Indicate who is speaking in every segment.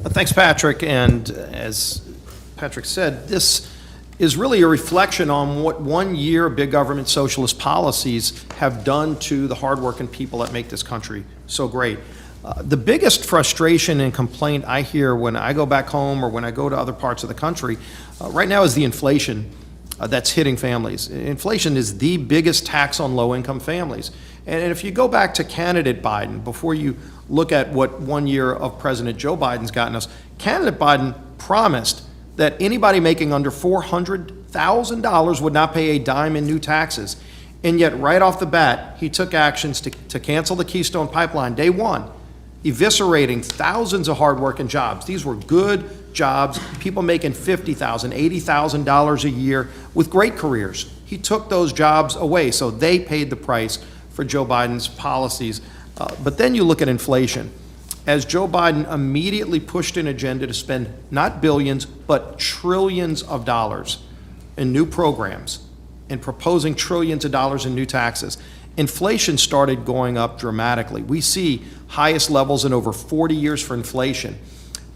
Speaker 1: Thanks, Patrick. And as Patrick said, this is really a reflection on what 1 year of big government socialist policies have done to the hardworking people that make this country so great. The biggest frustration and complaint I hear when I go back home or when I go to other parts of the country right now is the inflation that's hitting families. Inflation is the biggest tax on low-income families. And if you go back to candidate Biden, before you look at what 1 year of President Joe Biden's gotten us, candidate Biden promised that anybody making under $400,000 would not pay a dime in new taxes. And yet, right off the bat, he took actions to cancel the Keystone Pipeline day one, eviscerating thousands of hardworking jobs. These were good jobs, people making $50,000, $80,000 a year with great careers. He took those jobs away, so they paid the price for Joe Biden's policies. But then you look at inflation. As Joe Biden immediately pushed an agenda to spend not billions, but trillions of dollars in new programs and proposing trillions of dollars in new taxes, inflation started going up dramatically. We see highest levels in over 40 years for inflation.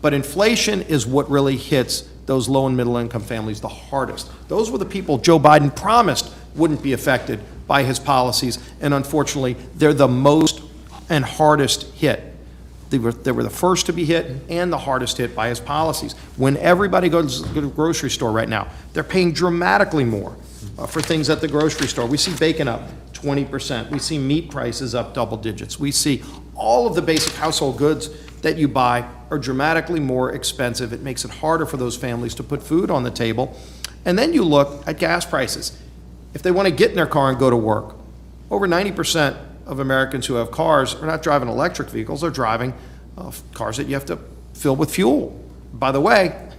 Speaker 1: But inflation is what really hits those low and middle income families the hardest. Those were the people Joe Biden promised wouldn't be affected by his policies, and unfortunately, they're the most and hardest hit. They were the first to be hit and the hardest hit by his policies. When everybody goes to the grocery store right now, they're paying dramatically more for things at the grocery store. We see bacon up 20%. We see meat prices up double digits. We see all of the basic household goods that you buy are dramatically more expensive. It makes it harder for those families to put food on the table. And then you look at gas prices. If they want to get in their car and go to work, over 90% of Americans who have cars are not driving electric vehicles, they're driving cars that you have to fill with fuel. By the way,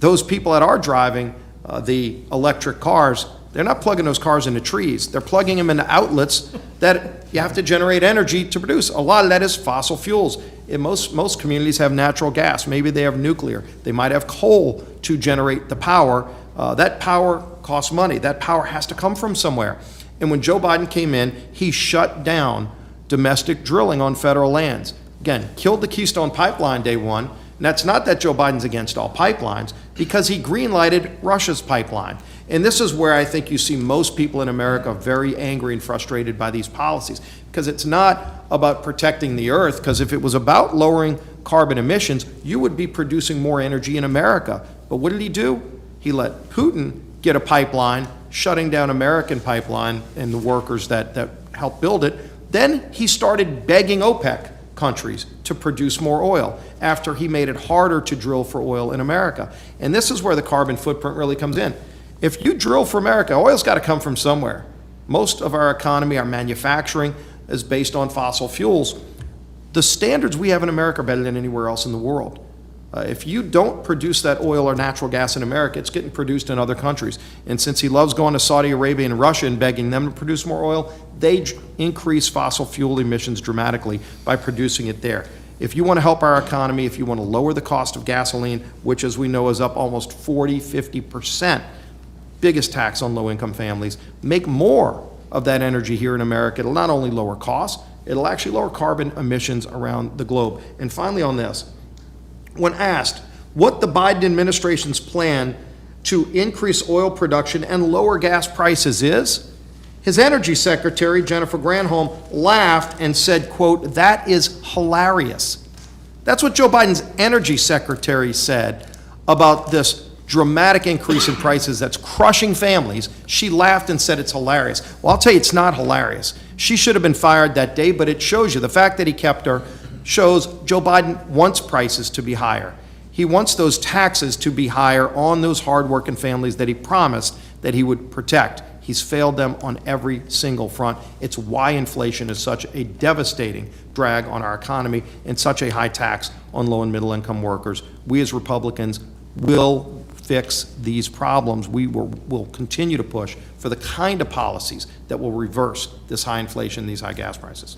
Speaker 1: those people that are driving the electric cars, they're not plugging those cars into trees. They're plugging them into outlets that you have to generate energy to produce. A lot of that is fossil fuels. In most communities have natural gas. Maybe they have nuclear. They might have coal to generate the power. That power costs money. That power has to come from somewhere. And when Joe Biden came in, he shut down domestic drilling on federal lands. Again, killed the Keystone Pipeline day one. And that's not that Joe Biden's against all pipelines, because he green-lighted Russia's pipeline. And this is where I think you see most people in America very angry and frustrated by these policies, because it's not about protecting the earth, because if it was about lowering carbon emissions, you would be producing more energy in America. But what did he do? He let Putin get a pipeline, shutting down American pipeline and the workers that helped build it. Then he started begging OPEC countries to produce more oil after he made it harder to drill for oil in America. And this is where the carbon footprint really comes in. If you drill for America, oil's got to come from somewhere. Most of our economy, our manufacturing, is based on fossil fuels. The standards we have in America are better than anywhere else in the world. If you don't produce that oil or natural gas in America, it's getting produced in other countries. And since he loves going to Saudi Arabia and Russia and begging them to produce more oil, they increase fossil fuel emissions dramatically by producing it there. If you want to help our economy, if you want to lower the cost of gasoline, which as we know is up almost 40–50%, biggest tax on low-income families, make more of that energy here in America. It'll not only lower costs, it'll actually lower carbon emissions around the globe. And finally on this, when asked what the Biden administration's plan to increase oil production and lower gas prices is, his energy secretary, Jennifer Granholm, laughed and said, quote, "That is hilarious." That's what Joe Biden's energy secretary said about this dramatic increase in prices that's crushing families. She laughed and said it's hilarious. Well, I'll tell you, it's not hilarious. She should have been fired that day, but it shows you, the fact that he kept her shows Joe Biden wants prices to be higher. He wants those taxes to be higher on those hardworking families that he promised that he would protect. He's failed them on every single front. It's why inflation is such a devastating drag on our economy and such a high tax on low and middle income workers. We as Republicans will fix these problems. We will continue to push for the kind of policies that will reverse this high inflation, these high gas prices.